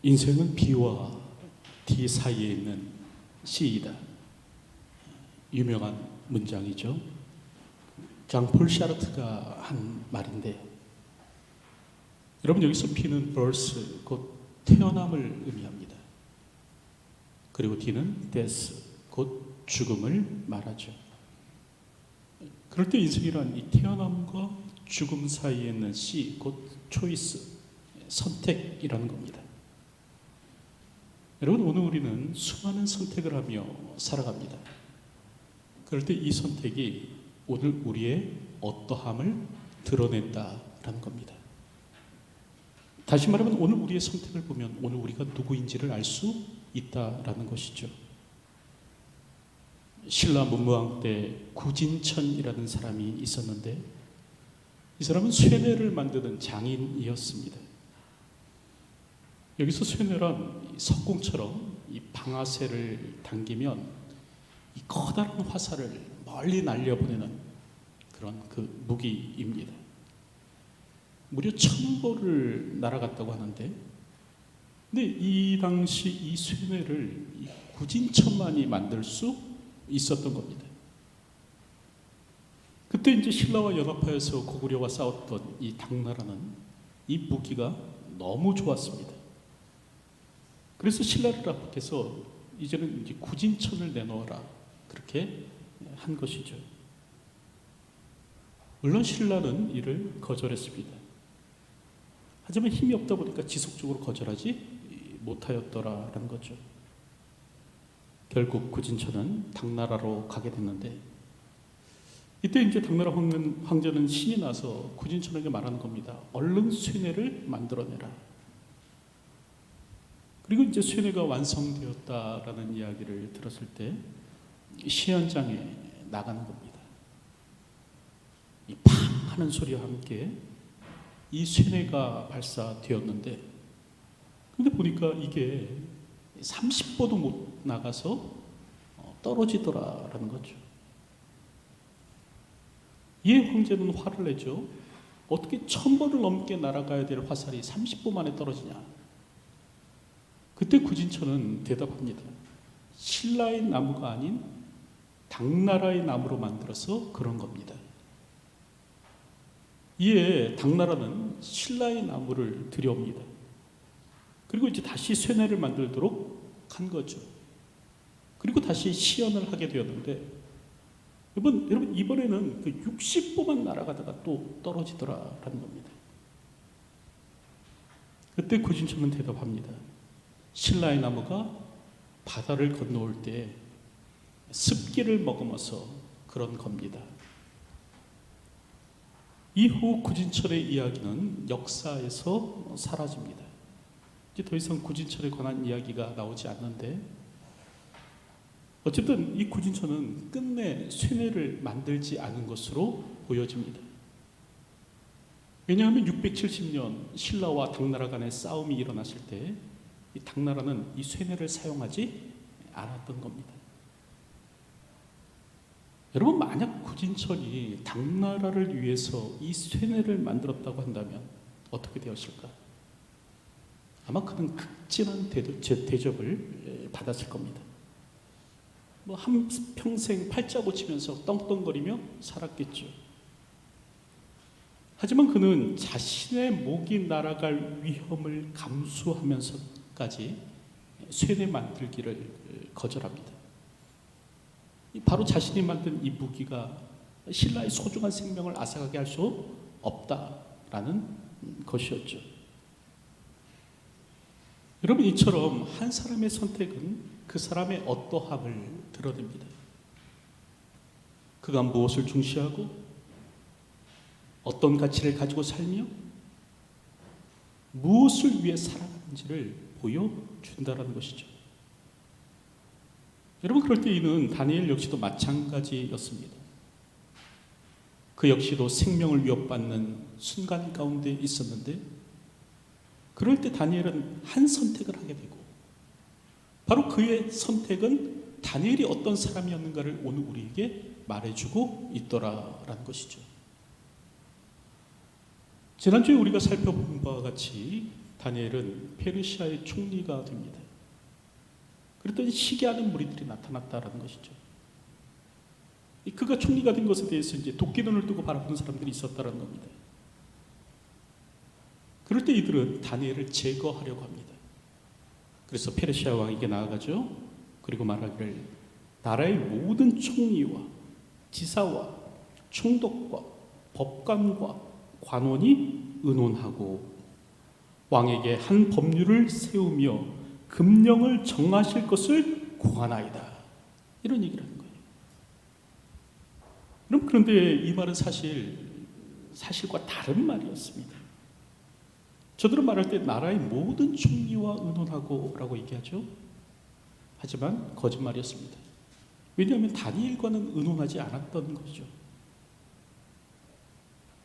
인생은 B와 D 사이에 있는 C이다. 유명한 문장이죠. 장폴 샤르트가 한 말인데, 여러분 여기서 B는 birth, 곧 태어남을 의미합니다. 그리고 D는 death, 곧 죽음을 말하죠. 그럴 때 인생이란 이 태어남과 죽음 사이에 있는 C, 곧 choice, 선택이라는 겁니다. 여러분, 오늘 우리는 수많은 선택을 하며 살아갑니다. 그럴 때 이 선택이 오늘 우리의 어떠함을 드러낸다라는 겁니다. 다시 말하면 오늘 우리의 선택을 보면 오늘 우리가 누구인지를 알 수 있다라는 것이죠. 신라 문무왕 때 구진천이라는 사람이 있었는데, 이 사람은 쇠뇌를 만드는 장인이었습니다. 여기서 쇠뇌란 석궁처럼 이 방아쇠를 당기면 이 커다란 화살을 멀리 날려보내는 그런 그 무기입니다. 무려 1000보를 날아갔다고 하는데, 근데 이 당시 이 쇠뇌를 이 구진천만이 만들 수 있었던 겁니다. 그때 이제 신라와 연합하여서 고구려와 싸웠던 이 당나라는 이 무기가 너무 좋았습니다. 그래서 신라를 압박해서 이제는 이제 구진천을 내놓아라, 그렇게 한 것이죠. 물론 신라는 이를 거절했습니다. 하지만 힘이 없다 보니까 지속적으로 거절하지 못하였더라라는 거죠. 결국 구진천은 당나라로 가게 됐는데, 이때 이제 당나라 황제는 신이 나서 구진천에게 말하는 겁니다. 얼른 쇠뇌를 만들어내라. 그리고 이제 쇠뇌가 완성되었다라는 이야기를 들었을 때 시현장에 나가는 겁니다. 이 팡 하는 소리와 함께 이 쇠뇌가 발사되었는데, 근데 보니까 이게 30보도 못 나가서 떨어지더라라는 거죠. 이에 황제는 화를 내죠. 어떻게 1000보를 넘게 날아가야 될 화살이 30보 만에 떨어지냐. 그때 구진천은 대답합니다. 신라의 나무가 아닌 당나라의 나무로 만들어서 그런 겁니다. 이에 당나라는 신라의 나무를 들여옵니다. 그리고 이제 다시 쇠뇌를 만들도록 한 거죠. 그리고 다시 시연을 하게 되었는데, 여러분 이번에는 그 60보만 날아가다가 또 떨어지더라라는 겁니다. 그때 구진천은 대답합니다. 신라의 나무가 바다를 건너올 때 습기를 머금어서 그런 겁니다. 이후 구진천의 이야기는 역사에서 사라집니다. 이제 더 이상 구진천에 관한 이야기가 나오지 않는데, 어쨌든 이 구진천은 끝내 쇠뇌를 만들지 않은 것으로 보여집니다. 왜냐하면 670년 신라와 당나라 간의 싸움이 일어났을 때 이 당나라는 이 쇠뇌를 사용하지 않았던 겁니다. 여러분, 만약 구진천이 당나라를 위해서 이 쇠뇌를 만들었다고 한다면 어떻게 되었을까? 아마 그는 극진한 대접을 받았을 겁니다. 뭐 한평생 팔자 고치면서 떵떵거리며 살았겠죠. 하지만 그는 자신의 목이 날아갈 위험을 감수하면서까지 쇠뇌 만들기를 거절합니다. 바로 자신이 만든 이 무기가 신라의 소중한 생명을 앗아가게 할 수 없다라는 것이었죠. 여러분, 이처럼 한 사람의 선택은 그 사람의 어떠함을 드러냅니다. 그가 무엇을 중시하고 어떤 가치를 가지고 살며 무엇을 위해 살아가는지를 보여준다는 것이죠. 여러분, 그럴 때 이는 다니엘 역시도 마찬가지였습니다. 그 역시도 생명을 위협받는 순간 가운데 있었는데, 그럴 때 다니엘은 한 선택을 하게 되고, 바로 그의 선택은 다니엘이 어떤 사람이었는가를 오늘 우리에게 말해주고 있더라라는 것이죠. 지난주에 우리가 살펴본 바와 같이 다니엘은 페르시아의 총리가 됩니다. 그랬더니 시기하는 무리들이 나타났다라는 것이죠. 그가 총리가 된 것에 대해서 이제 도끼눈을 뜨고 바라보는 사람들이 있었다는 겁니다. 그럴 때 이들은 다니엘을 제거하려고 합니다. 그래서 페르시아 왕에게 나아가죠. 그리고 말하기를 나라의 모든 총리와 지사와 총독과 법관과 관원이 의논하고 왕에게 한 법률을 세우며 금령을 정하실 것을 구하나이다. 이런 얘기를 하는 거예요. 그런데 이 말은 사실과 다른 말이었습니다. 저들은 말할 때 나라의 모든 총리와 의논하고 라고 얘기하죠. 하지만 거짓말이었습니다. 왜냐하면 다니엘과는 의논하지 않았던 것이죠.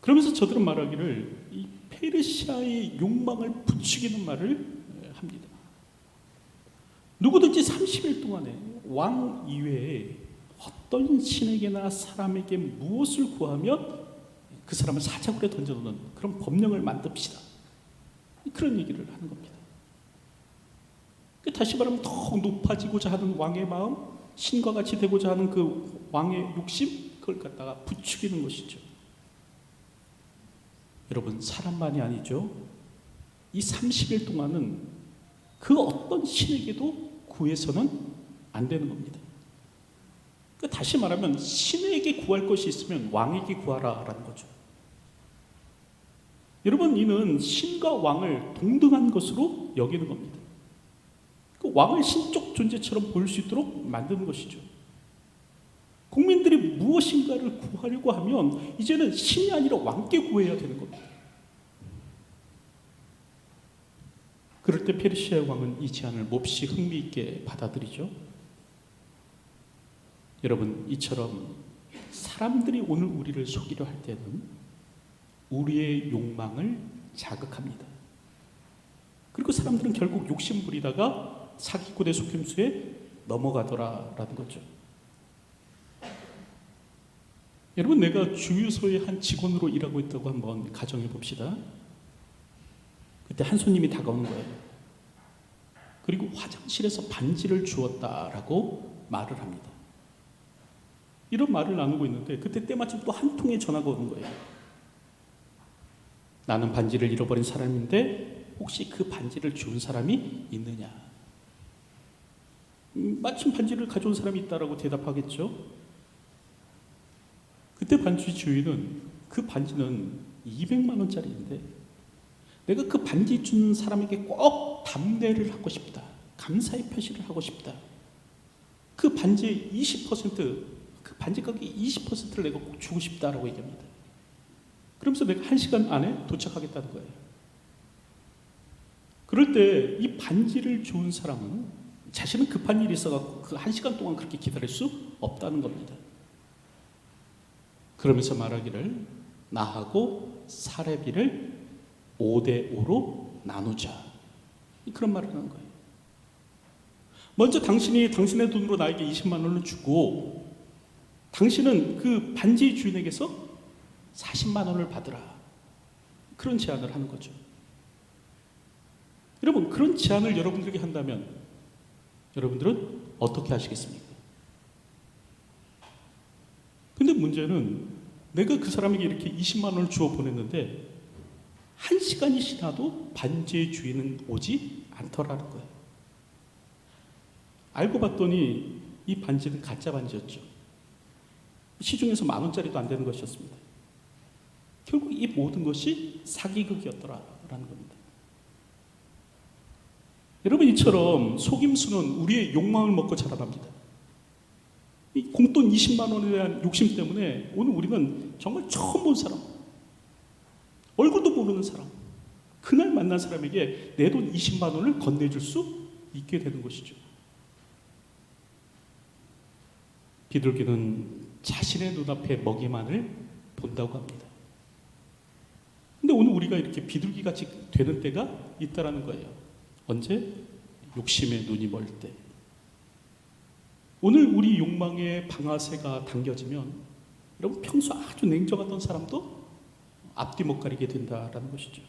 그러면서 저들은 말하기를 이 페르시아의 욕망을 부추기는 말을 합니다. 누구든지 30일 동안에 왕 이외에 어떤 신에게나 사람에게 무엇을 구하면 그 사람을 사자굴에 던져놓는 그런 법령을 만듭시다. 그런 얘기를 하는 겁니다. 다시 말하면 더 높아지고자 하는 왕의 마음, 신과 같이 되고자 하는 그 왕의 욕심, 그걸 갖다가 부추기는 것이죠. 여러분, 사람만이 아니죠. 이 30일 동안은 그 어떤 신에게도 구해서는 안 되는 겁니다. 다시 말하면 신에게 구할 것이 있으면 왕에게 구하라라는 거죠. 여러분, 이는 신과 왕을 동등한 것으로 여기는 겁니다. 그 왕을 신적 존재처럼 볼 수 있도록 만드는 것이죠. 국민들이 무엇인가를 구하려고 하면 이제는 신이 아니라 왕께 구해야 되는 겁니다. 그럴 때 페르시아 왕은 이 제안을 몹시 흥미있게 받아들이죠. 여러분, 이처럼 사람들이 오늘 우리를 속이려 할 때는 우리의 욕망을 자극합니다. 그리고 사람들은 결국 욕심 부리다가 사기꾼의 속임수에 넘어가더라라는 거죠. 여러분, 내가 주유소의 한 직원으로 일하고 있다고 한번 가정해 봅시다. 그때 한 손님이 다가오는 거예요. 그리고 화장실에서 반지를 주었다라고 말을 합니다. 이런 말을 나누고 있는데 그때 때마침 또 한 통의 전화가 오는 거예요. 나는 반지를 잃어버린 사람인데 혹시 그 반지를 준 사람이 있느냐? 마침 반지를 가져온 사람이 있다라고 대답하겠죠. 그때 반지 주인은 그 반지는 200만 원짜리인데 내가 그 반지 준 사람에게 꼭 답례를 하고 싶다. 감사의 표시를 하고 싶다. 그 반지의 20%, 그 반지 가격의 20%를 내가 꼭 주고 싶다라고 얘기합니다. 그러면서 내가 1시간 안에 도착하겠다는 거예요. 그럴 때 이 반지를 준 사람은 자신은 급한 일이 있어서 그 1시간 동안 그렇게 기다릴 수 없다는 겁니다. 그러면서 말하기를 나하고 사례비를 5대5로 나누자. 그런 말을 하는 거예요. 먼저 당신이 당신의 돈으로 나에게 20만 원을 주고 당신은 그 반지 주인에게서 40만 원을 받으라. 그런 제안을 하는 거죠. 여러분, 그런 제안을 여러분들에게 한다면 여러분들은 어떻게 하시겠습니까? 근데 문제는 내가 그 사람에게 이렇게 20만 원을 주어 보냈는데 1시간이 지나도 반지의 주인은 오지 않더라는 거예요. 알고 봤더니 이 반지는 가짜 반지였죠. 시중에서 10,000원짜리도 안 되는 것이었습니다. 결국 이 모든 것이 사기극이었더라라는 겁니다. 여러분, 이처럼 속임수는 우리의 욕망을 먹고 자라납니다. 이 공돈 20만 원에 대한 욕심 때문에 오늘 우리는 정말 처음 본 사람, 얼굴도 모르는 사람, 그날 만난 사람에게 내 돈 20만 원을 건네줄 수 있게 되는 것이죠. 비둘기는 자신의 눈앞에 먹이만을 본다고 합니다. 근데 오늘 우리가 이렇게 비둘기같이 되는 때가 있다라는 거예요. 언제? 욕심에 눈이 멀 때. 오늘 우리 욕망의 방아쇠가 당겨지면 여러분, 평소 아주 냉정하던 사람도 앞뒤 못 가리게 된다라는 것이죠.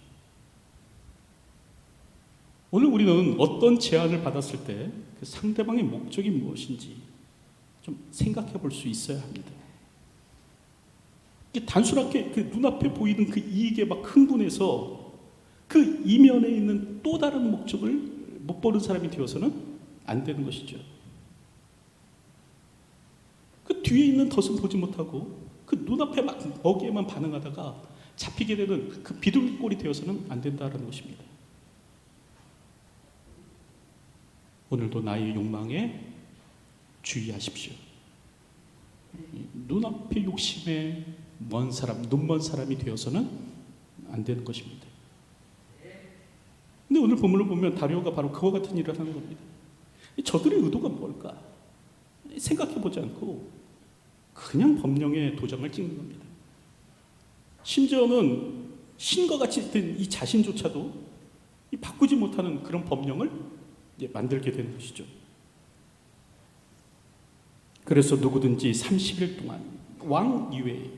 오늘 우리는 어떤 제안을 받았을 때 그 상대방의 목적이 무엇인지 좀 생각해 볼 수 있어야 합니다. 이게 단순하게 그 눈앞에 보이는 그 이익에 막 흥분해서 그 이면에 있는 또 다른 목적을 못 보는 사람이 되어서는 안 되는 것이죠. 그 뒤에 있는 덫은 보지 못하고 그 눈앞에 막 거기에만 반응하다가 잡히게 되는 그 비둘기꼴이 되어서는 안 된다는 것입니다. 오늘도 나의 욕망에 주의하십시오. 눈앞의 욕심에 먼 사람, 눈먼 사람이 되어서는 안 되는 것입니다. 근데 오늘 본문을 보면 다리오가 바로 그와 같은 일을 하는 겁니다. 저들의 의도가 뭘까? 생각해보지 않고 그냥 법령에 도장을 찍는 겁니다. 심지어는 신과 같이 된 이 자신조차도 바꾸지 못하는 그런 법령을 만들게 되는 것이죠. 그래서 누구든지 30일 동안 왕 이외에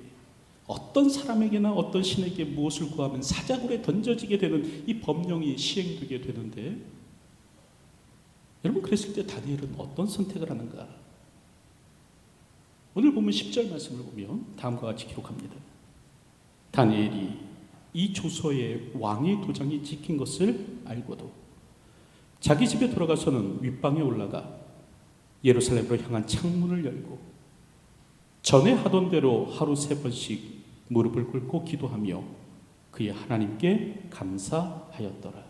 어떤 사람에게나 어떤 신에게 무엇을 구하면 사자굴에 던져지게 되는 이 법령이 시행되게 되는데, 여러분 그랬을 때 다니엘은 어떤 선택을 하는가? 오늘 보면 10절 말씀을 보면 다음과 같이 기록합니다. 다니엘이 이 조서에 왕의 도장이 찍힌 것을 알고도 자기 집에 돌아가서는 윗방에 올라가 예루살렘으로 향한 창문을 열고 전에 하던 대로 하루 3번씩 무릎을 꿇고 기도하며 그의 하나님께 감사하였더라.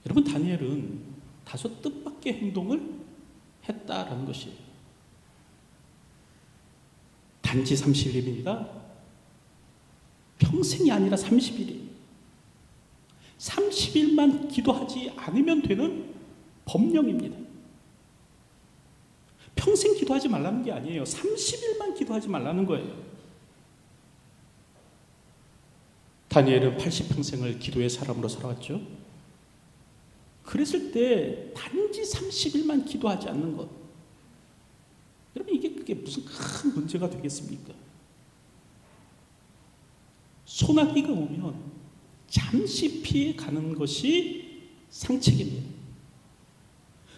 여러분 다니엘은 다소 뜻밖의 행동을 했다라는 것이에요. 단지 30일입니다. 평생이 아니라 30일이에요. 30일만 기도하지 않으면 되는 법령입니다. 평생 기도하지 말라는 게 아니에요. 30일만 기도하지 말라는 거예요. 다니엘은 80평생을 기도의 사람으로 살아왔죠. 그랬을 때 단지 30일만 기도하지 않는 것, 여러분 그게 무슨 큰 문제가 되겠습니까? 소나기가 오면 잠시 피해 가는 것이 상책입니다.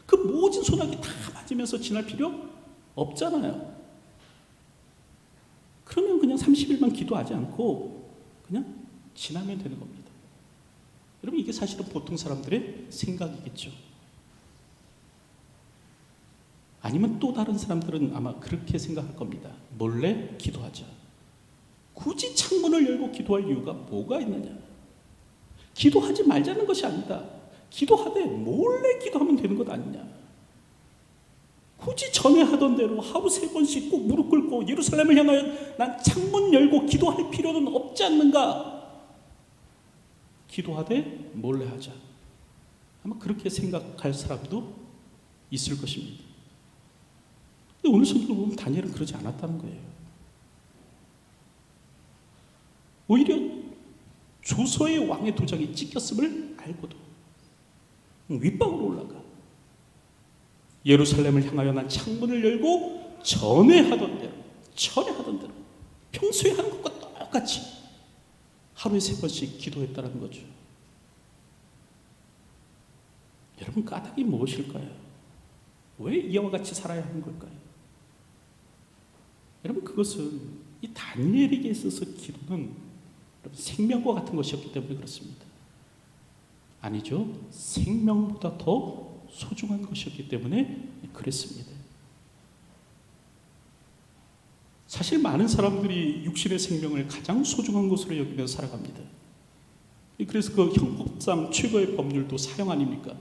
그 모든 소나기 다 맞으면서 지날 필요 없잖아요. 그러면 그냥 30일만 기도하지 않고 그냥 지나면 되는 겁니다. 여러분 이게 사실은 보통 사람들의 생각이겠죠. 아니면 또 다른 사람들은 아마 그렇게 생각할 겁니다. 몰래 기도하자. 굳이 창문을 열고 기도할 이유가 뭐가 있느냐? 기도하지 말자는 것이 아니다. 기도하되 몰래 기도하면 되는 것 아니냐. 굳이 전에 하던 대로 하루 3번씩 꼭 무릎 꿇고 예루살렘을 향하여 난 창문 열고 기도할 필요는 없지 않는가. 기도하되 몰래 하자. 아마 그렇게 생각할 사람도 있을 것입니다. 근데 오늘 성경을 보면 다니엘은 그러지 않았다는 거예요. 오히려 조서의 왕의 도장이 찍혔음을 알고도 윗방으로 올라가 예루살렘을 향하여 난 창문을 열고 전에 하던 대로 평소에 하는 것과 똑같이 하루에 3번씩 기도했다는 거죠. 여러분 까닭이 무엇일까요? 왜 이와 같이 살아야 하는 걸까요? 여러분 그것은 이 다니엘에게 있어서 기도는 생명과 같은 것이었기 때문에 그렇습니다. 아니죠. 생명보다 더 소중한 것이었기 때문에 그랬습니다. 사실 많은 사람들이 육신의 생명을 가장 소중한 것으로 여기며 살아갑니다. 그래서 그 형법상 최고의 법률도 사형 아닙니까?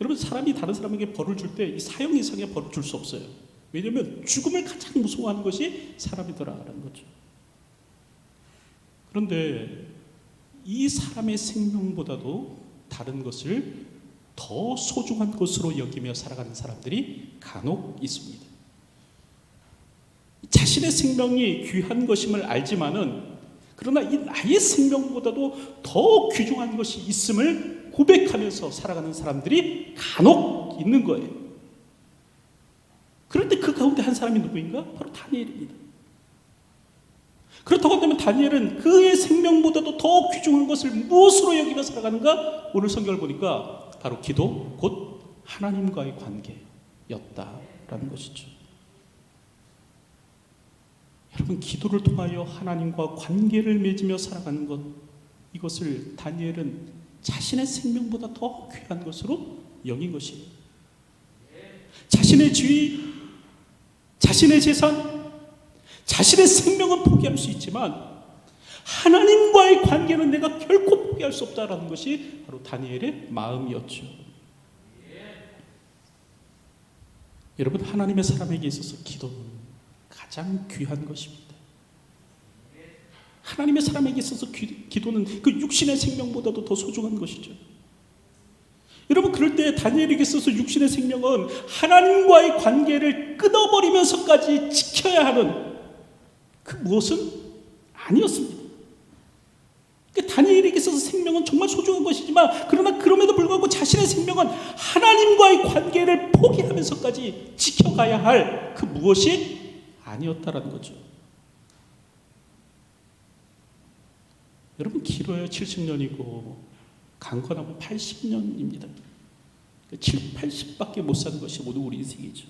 여러분 사람이 다른 사람에게 벌을 줄 때 이 사형 이상의 벌을 줄 수 없어요. 왜냐하면 죽음을 가장 무서워하는 것이 사람이더라라는 거죠. 그런데 이 사람의 생명보다도 다른 것을 더 소중한 것으로 여기며 살아가는 사람들이 간혹 있습니다. 자신의 생명이 귀한 것임을 알지만은 그러나 이 나의 생명보다도 더 귀중한 것이 있음을 고백하면서 살아가는 사람들이 간혹 있는 거예요. 그럴 때 그 가운데 한 사람이 누구인가? 바로 다니엘입니다. 그렇다고 한다면 다니엘은 그의 생명보다도 더 귀중한 것을 무엇으로 여기며 살아가는가? 오늘 성경을 보니까 바로 기도, 곧 하나님과의 관계였다라는 것이죠. 여러분, 기도를 통하여 하나님과 관계를 맺으며 살아가는 것, 이것을 다니엘은 자신의 생명보다 더 귀한 것으로 여긴 것이에요. 자신의 지위, 자신의 재산, 자신의 생명은 포기할 수 있지만 하나님과의 관계는 내가 결코 포기할 수 없다라는 것이 바로 다니엘의 마음이었죠. 여러분, 하나님의 사람에게 있어서 기도는 가장 귀한 것입니다. 하나님의 사람에게 있어서 기도는 그 육신의 생명보다도 더 소중한 것이죠. 여러분, 그럴 때 다니엘에게 있어서 육신의 생명은 하나님과의 관계를 끊어버리면서까지 지켜야 하는 그 무엇은 아니었습니다. 다니엘에게 있어서 생명은 정말 소중한 것이지만, 그러나 그럼에도 불구하고 자신의 생명은 하나님과의 관계를 포기하면서까지 지켜가야 할 그 무엇이 아니었다라는 거죠. 여러분, 길어야 70년이고 강건하면 80년입니다. 7, 80밖에 못 사는 것이 모두 우리 인생이죠.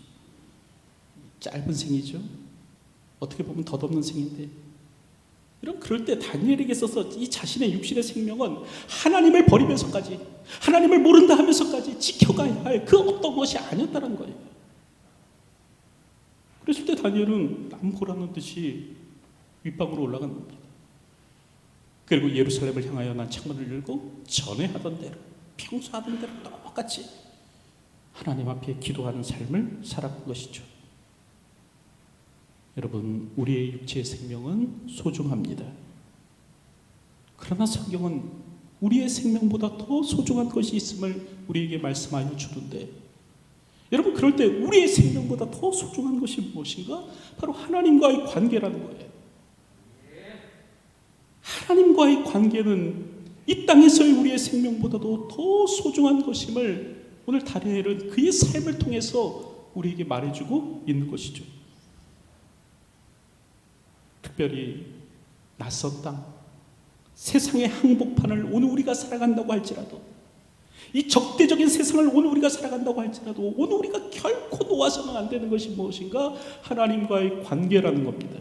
짧은 생이죠. 어떻게 보면 덧없는 생인데, 여러분, 그럴 때 다니엘에게 있어서 이 자신의 육신의 생명은 하나님을 버리면서까지, 하나님을 모른다 하면서까지 지켜가야 할 그 어떤 것이 아니었다는 거예요. 그랬을 때 다니엘은 남보라는 듯이 윗방으로 올라간 겁니다. 그리고 예루살렘을 향하여 난 창문을 열고 전에 하던 대로, 평소 하던 대로 똑같이 하나님 앞에 기도하는 삶을 살아간 것이죠. 여러분, 우리의 육체의 생명은 소중합니다. 그러나 성경은 우리의 생명보다 더 소중한 것이 있음을 우리에게 말씀하여 주는데, 여러분, 그럴 때 우리의 생명보다 더 소중한 것이 무엇인가? 바로 하나님과의 관계라는 거예요. 하나님과의 관계는 이 땅에서의 우리의 생명보다도 더 소중한 것임을 오늘 다니엘은 그의 삶을 통해서 우리에게 말해주고 있는 것이죠. 특별히 낯선 땅, 세상의 항복판을 오늘 우리가 살아간다고 할지라도, 이 적대적인 세상을 오늘 우리가 살아간다고 할지라도, 오늘 우리가 결코 놓아서는 안 되는 것이 무엇인가? 하나님과의 관계라는 겁니다.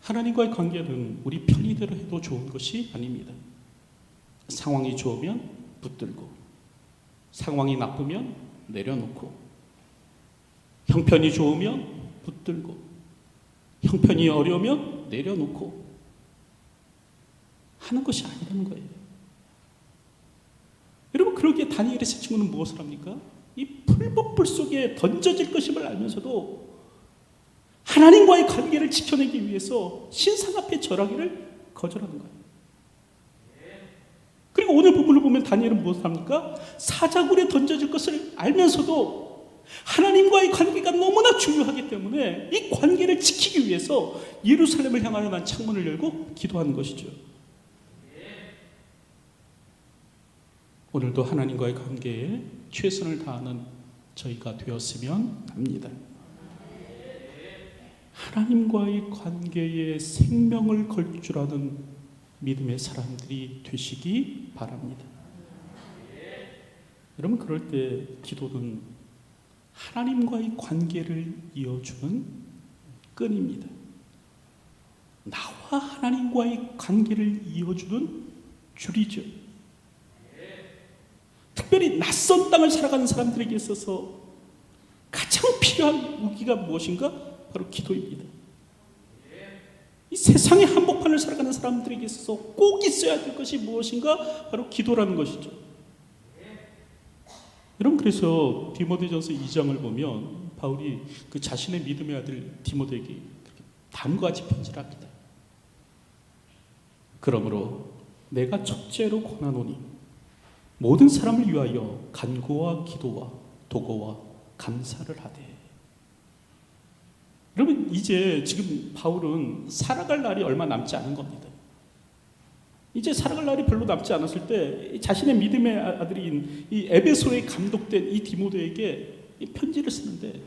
하나님과의 관계는 우리 편의대로 해도 좋은 것이 아닙니다. 상황이 좋으면 붙들고, 상황이 나쁘면 내려놓고, 형편이 좋으면 붙들고, 형편이 어려우면 내려놓고 하는 것이 아니라는 거예요. 여러분, 그러기에 다니엘의 세 친구는 무엇을 합니까? 이 풀복불 속에 던져질 것임을 알면서도 하나님과의 관계를 지켜내기 위해서 신상 앞에 절하기를 거절하는 거예요. 그리고 오늘 본문을 보면 다니엘은 무엇을 합니까? 사자굴에 던져질 것을 알면서도 하나님과의 관계가 너무나 중요하기 때문에 이 관계를 지키기 위해서 예루살렘을 향하여 난 창문을 열고 기도하는 것이죠. 오늘도 하나님과의 관계에 최선을 다하는 저희가 되었으면 합니다. 하나님과의 관계에 생명을 걸 줄 아는 믿음의 사람들이 되시기 바랍니다. 여러분, 그럴 때 기도는 하나님과의 관계를 이어주는 끈입니다. 나와 하나님과의 관계를 이어주는 줄이죠. 특별히 낯선 땅을 살아가는 사람들에게 있어서 가장 필요한 무기가 무엇인가? 바로 기도입니다. 이 세상의 한복판을 살아가는 사람들에게 있어서 꼭 있어야 될 것이 무엇인가? 바로 기도라는 것이죠. 여러분, 그래서 디모데전서 2장을 보면 바울이 그 자신의 믿음의 아들 디모데에게 다음과 같이 편지를 합니다. 그러므로 내가 첫째로 권하노니 모든 사람을 위하여 간구와 기도와 도고와 감사를 하되. 여러분, 이제 지금 바울은 살아갈 날이 얼마 남지 않은 겁니다. 이제 살아갈 날이 별로 남지 않았을 때 자신의 믿음의 아들인 이 에베소에 감독된 이 디모데에게 이 편지를 쓰는데,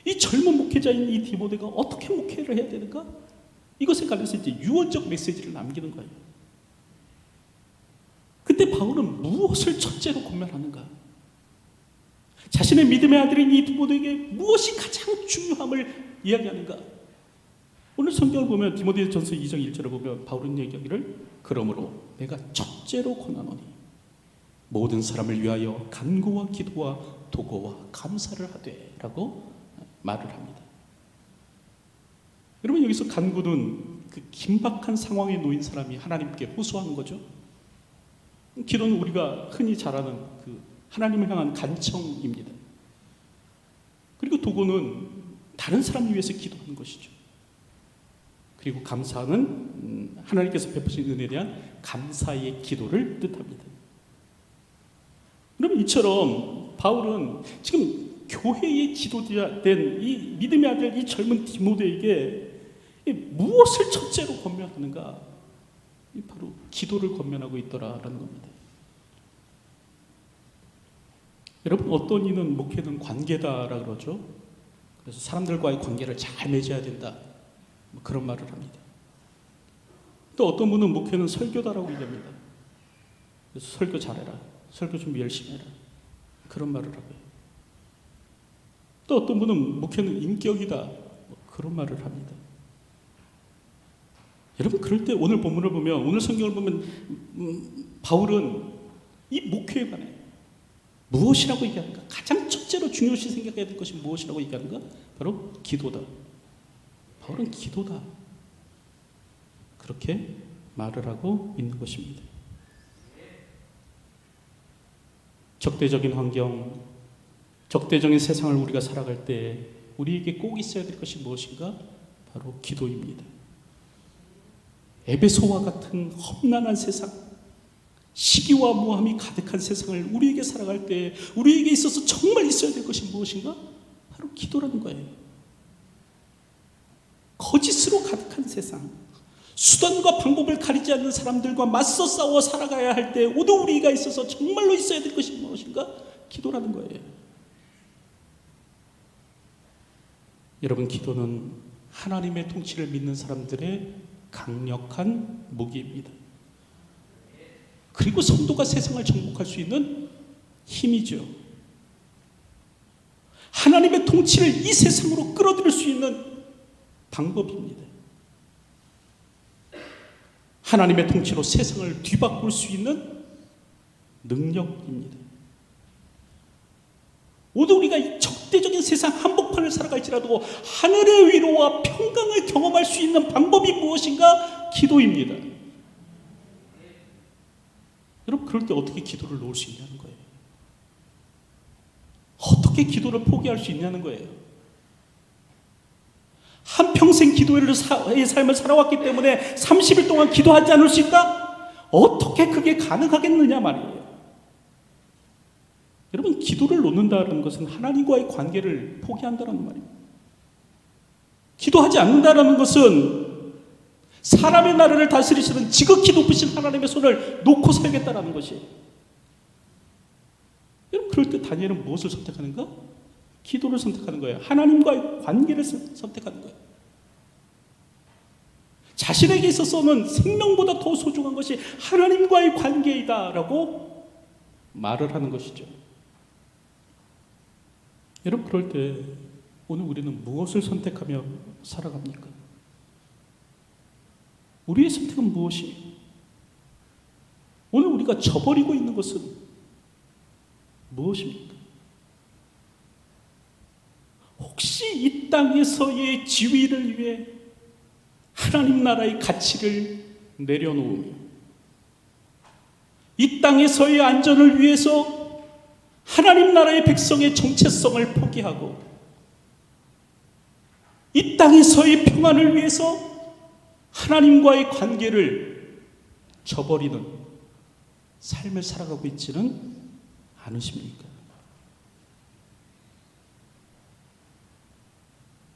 이 젊은 목회자인 이 디모데가 어떻게 목회를 해야 되는가? 이것에 관해서 이제 유언적 메시지를 남기는 거예요. 그때 바울은 무엇을 첫째로 권면하는가? 자신의 믿음의 아들인 이 디모데에게 무엇이 가장 중요함을 이야기하는가? 오늘 성경을 보면 디모데전서 2장 1절을 보면 바울은 얘기하기를 그러므로 내가 첫째로 권하노니 모든 사람을 위하여 간구와 기도와 도고와 감사를 하되 라고 말을 합니다. 여러분, 여기서 간구는 그 긴박한 상황에 놓인 사람이 하나님께 호소하는 거죠. 기도는 우리가 흔히 잘 아는 그 하나님을 향한 간청입니다. 그리고 도고는 다른 사람을 위해서 기도하는 것이죠. 그리고 감사는 하나님께서 베푸신 은혜에 대한 감사의 기도를 뜻합니다. 그럼 이처럼 바울은 지금 교회의 지도자 된 이 믿음의 아들 이 젊은 디모데에게 무엇을 첫째로 권면하는가? 바로 기도를 권면하고 있더라라는 겁니다. 여러분, 어떤 이는 목회는 관계다라 그러죠. 그래서 사람들과의 관계를 잘 맺어야 된다, 그런 말을 합니다. 또 어떤 분은 목회는 설교다라고 얘기합니다. 그래서 설교 잘해라, 설교 준비 열심히 해라, 그런 말을 하고요. 또 어떤 분은 목회는 인격이다, 그런 말을 합니다. 여러분, 그럴 때 오늘 본문을 보면, 오늘 성경을 보면 바울은 이 목회에 관해 무엇이라고 얘기하는가? 가장 첫째로 중요시 생각해야 될 것이 무엇이라고 얘기하는가? 바로 기도다. 바울은 기도다, 그렇게 말을 하고 있는 것입니다. 적대적인 환경, 적대적인 세상을 우리가 살아갈 때 우리에게 꼭 있어야 될 것이 무엇인가? 바로 기도입니다. 에베소와 같은 험난한 세상, 시기와 모함이 가득한 세상을 우리에게 살아갈 때 우리에게 있어서 정말 있어야 될 것이 무엇인가? 바로 기도라는 거예요. 거짓으로 가득한 세상, 수단과 방법을 가리지 않는 사람들과 맞서 싸워 살아가야 할 때 오늘 우리가 있어서 정말로 있어야 될 것이 무엇인가? 기도라는 거예요. 여러분, 기도는 하나님의 통치를 믿는 사람들의 강력한 무기입니다. 그리고 성도가 세상을 정복할 수 있는 힘이죠. 하나님의 통치를 이 세상으로 끌어들일 수 있는 방법입니다. 하나님의 통치로 세상을 뒤바꿀 수 있는 능력입니다. 모두 우리가 이 적대적인 세상 한복판을 살아갈지라도 하늘의 위로와 평강을 경험할 수 있는 방법이 무엇인가? 기도입니다. 여러분, 그럴 때 어떻게 기도를 놓을 수 있냐는 거예요. 어떻게 기도를 포기할 수 있냐는 거예요. 한평생 기도의 삶을 살아왔기 때문에 30일 동안 기도하지 않을 수 있다? 어떻게 그게 가능하겠느냐 말이에요. 여러분, 기도를 놓는다는 것은 하나님과의 관계를 포기한다는 말입니다. 기도하지 않는다는 것은 사람의 나라를 다스리시는 지극히 높으신 하나님의 손을 놓고 살겠다는 것이에요. 여러분, 그럴 때 다니엘은 무엇을 선택하는가? 기도를 선택하는 거예요. 하나님과의 관계를 선택하는 거예요. 자신에게 있어서는 생명보다 더 소중한 것이 하나님과의 관계이다라고 말을 하는 것이죠. 여러분, 그럴 때 오늘 우리는 무엇을 선택하며 살아갑니까? 우리의 선택은 무엇입니까? 오늘 우리가 저버리고 있는 것은 무엇입니까? 혹시 이 땅에서의 지위를 위해 하나님 나라의 가치를 내려놓으며 이 땅에서의 안전을 위해서 하나님 나라의 백성의 정체성을 포기하고 이 땅에서의 평안을 위해서 하나님과의 관계를 저버리는 삶을 살아가고 있지는 않으십니까?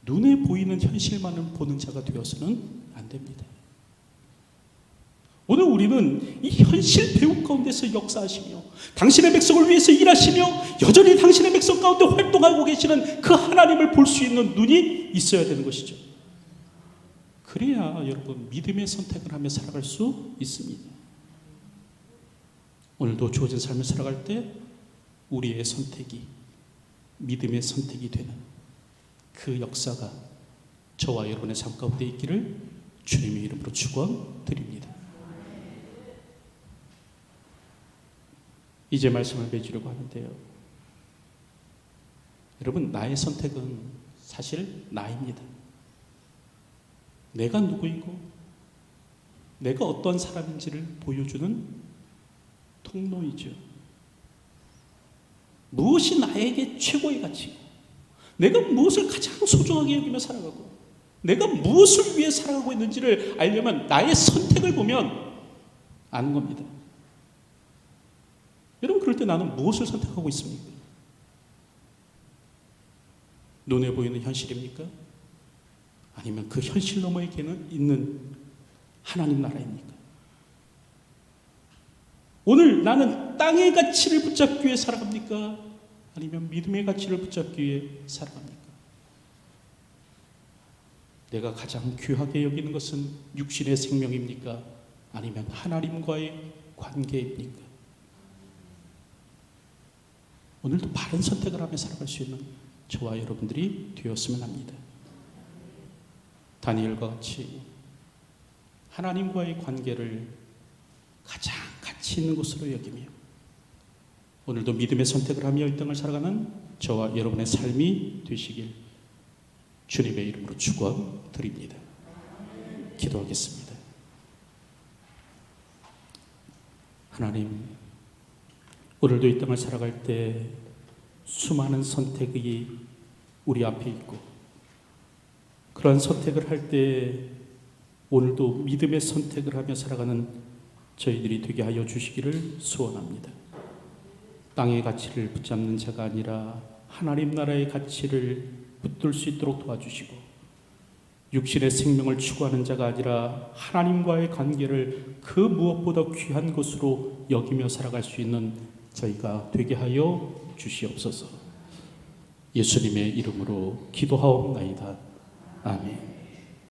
눈에 보이는 현실만을 보는 자가 되어서는 안 됩니다. 오늘 우리는 이 현실 배후 가운데서 역사하시며 당신의 백성을 위해서 일하시며 여전히 당신의 백성 가운데 활동하고 계시는 그 하나님을 볼 수 있는 눈이 있어야 되는 것이죠. 그래야 여러분 믿음의 선택을 하며 살아갈 수 있습니다. 오늘도 주어진 삶을 살아갈 때 우리의 선택이 믿음의 선택이 되는 그 역사가 저와 여러분의 삶 가운데 있기를 주님의 이름으로 축원드립니다. 이제 말씀을 맺으려고 하는데요. 여러분, 나의 선택은 사실 나입니다. 내가 누구이고 내가 어떠한 사람인지를 보여주는 통로이죠. 무엇이 나에게 최고의 가치고 내가 무엇을 가장 소중하게 여기며 살아가고 내가 무엇을 위해 살아가고 있는지를 알려면 나의 선택을 보면 아는 겁니다. 여러분, 그럴 때 나는 무엇을 선택하고 있습니까? 눈에 보이는 현실입니까? 아니면 그 현실 너머에게는 있는 하나님 나라입니까? 오늘 나는 땅의 가치를 붙잡기 위해 살아갑니까? 아니면 믿음의 가치를 붙잡기 위해 살아갑니까? 내가 가장 귀하게 여기는 것은 육신의 생명입니까? 아니면 하나님과의 관계입니까? 오늘도 바른 선택을 하며 살아갈 수 있는 저와 여러분들이 되었으면 합니다. 다니엘과 같이 하나님과의 관계를 가장 가치 있는 것으로 여기며 오늘도 믿음의 선택을 하며 이 땅을 살아가는 저와 여러분의 삶이 되시길 주님의 이름으로 축원드립니다. 기도하겠습니다. 하나님, 오늘도 이 땅을 살아갈 때 수많은 선택이 우리 앞에 있고 그러한 선택을 할 때 오늘도 믿음의 선택을 하며 살아가는 저희들이 되게 하여 주시기를 소원합니다. 땅의 가치를 붙잡는 자가 아니라 하나님 나라의 가치를 붙들 수 있도록 도와주시고 육신의 생명을 추구하는 자가 아니라 하나님과의 관계를 그 무엇보다 귀한 것으로 여기며 살아갈 수 있는 저희가 되게 하여 주시옵소서. 예수님의 이름으로 기도하옵나이다. 아멘.